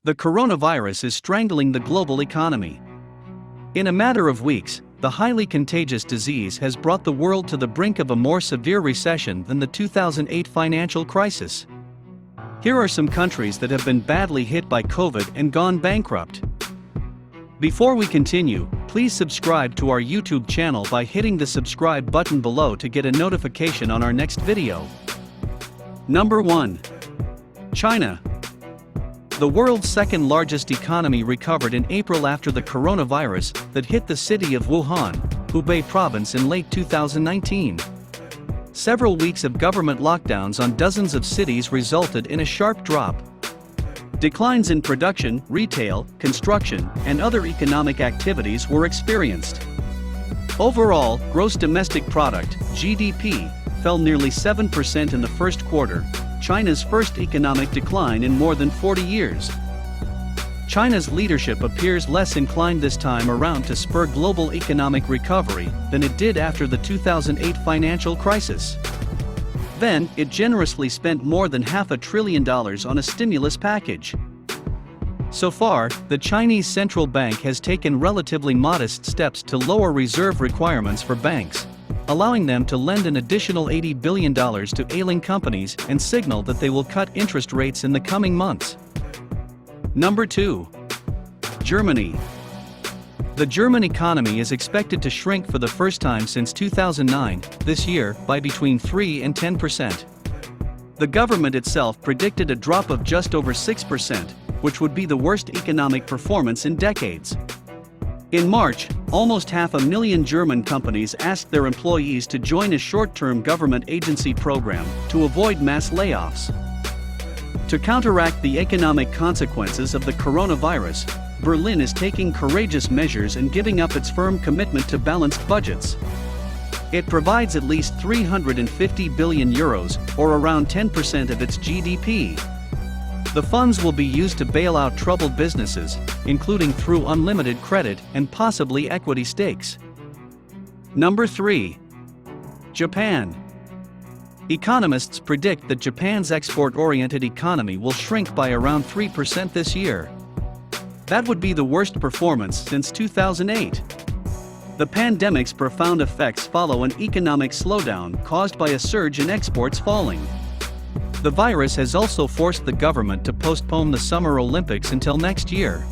The coronavirus is strangling the global economy. In a matter of weeks, the highly contagious disease has brought the world to the brink of a more severe recession than the 2008 financial crisis. Here are some countries that have been badly hit by COVID and gone bankrupt. Before we continue, please subscribe to our YouTube channel by hitting the subscribe button below to get a notification on our next video. Number 1. China. The world's second largest economy recovered in April after the coronavirus that hit the city of Wuhan, Hubei province in late 2019. Several weeks of government lockdowns on dozens of cities resulted in a sharp drop. Declines in production, retail, construction, and other economic activities were experienced. Overall, gross domestic product, GDP, fell nearly 7% in the first quarter, China's first economic decline in more than 40 years. China's leadership appears less inclined this time around to spur global economic recovery than it did after the 2008 financial crisis. Then, it generously spent more than $500 billion on a stimulus package. So far, the Chinese central bank has taken relatively modest steps to lower reserve requirements for banks, allowing them to lend an additional $80 billion to ailing companies and signal that they will cut interest rates in the coming months. Number 2. Germany. The German economy is expected to shrink for the first time since 2009, this year, by between 3 and 10%. The government itself predicted a drop of just over 6%, which would be the worst economic performance in decades. In March, almost 500,000 German companies asked their employees to join a short-term government agency program to avoid mass layoffs. To counteract the economic consequences of the coronavirus, Berlin is taking courageous measures and giving up its firm commitment to balanced budgets. It provides at least 350 billion euros, or around 10% of its GDP. The funds will be used to bail out troubled businesses, including through unlimited credit and possibly equity stakes. Number 3. Japan. Economists predict that Japan's export-oriented economy will shrink by around 3% this year. That would be the worst performance since 2008. The pandemic's profound effects follow an economic slowdown caused by a surge in exports falling. The virus has also forced the government to postpone the Summer Olympics until next year.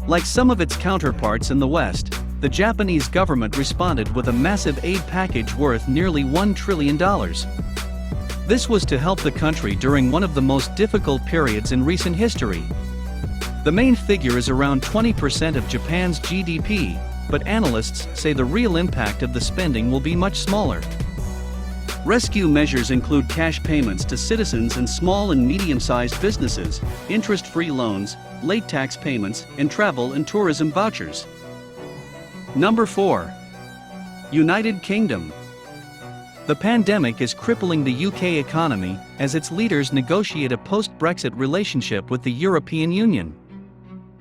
Like some of its counterparts in the West, the Japanese government responded with a massive aid package worth nearly $1 trillion. This was to help the country during one of the most difficult periods in recent history. The main figure is around 20% of Japan's GDP, but analysts say the real impact of the spending will be much smaller. Rescue measures include cash payments to citizens and small and medium-sized businesses, interest-free loans, late tax payments, and travel and tourism vouchers. Number 4. United Kingdom. The pandemic is crippling the UK economy as its leaders negotiate a post-Brexit relationship with the European Union.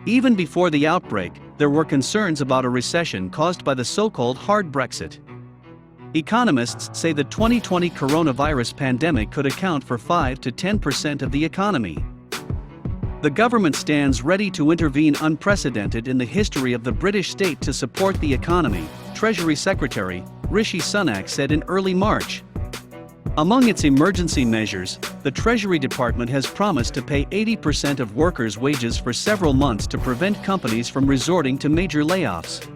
Even before the outbreak, there were concerns about a recession caused by the so-called hard Brexit. Economists say the 2020 coronavirus pandemic could account for 5 to 10% of the economy. The government stands ready to intervene unprecedented in the history of the British state to support the economy, Treasury Secretary Rishi Sunak said in early March. Among its emergency measures, the Treasury Department has promised to pay 80% of workers' wages for several months to prevent companies from resorting to major layoffs.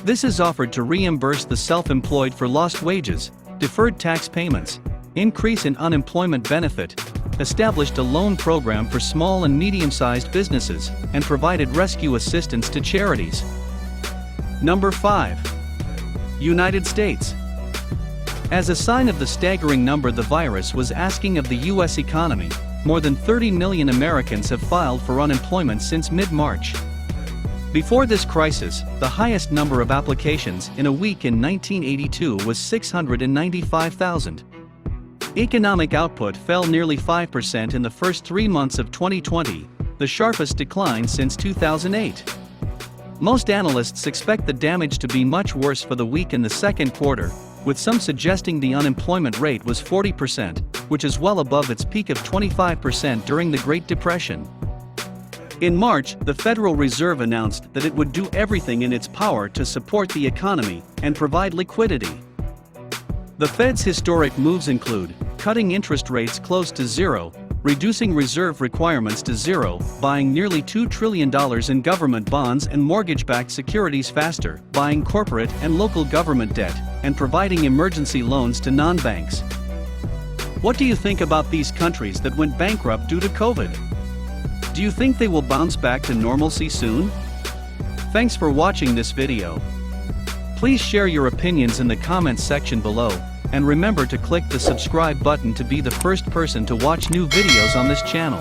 This is offered to reimburse the self-employed for lost wages, deferred tax payments, increase in unemployment benefit, established a loan program for small and medium-sized businesses, and provided rescue assistance to charities. Number 5. United States. As a sign of the staggering number the virus was asking of the U.S. economy, more than 30 million Americans have filed for unemployment since mid-March. Before this crisis, the highest number of applications in a week in 1982 was 695,000. Economic output fell nearly 5% in the first 3 months of 2020, the sharpest decline since 2008. Most analysts expect the damage to be much worse for the week in the second quarter, with some suggesting the unemployment rate was 40%, which is well above its peak of 25% during the Great Depression. In March, the Federal Reserve announced that it would do everything in its power to support the economy and provide liquidity. The Fed's historic moves include cutting interest rates close to zero, reducing reserve requirements to zero, buying nearly $2 trillion in government bonds and mortgage-backed securities faster, buying corporate and local government debt, and providing emergency loans to non-banks. What do you think about these countries that went bankrupt due to COVID? Do you think they will bounce back to normalcy soon? Thanks for watching this video. Please share your opinions in the comments section below, and remember to click the subscribe button to be the first person to watch new videos on this channel.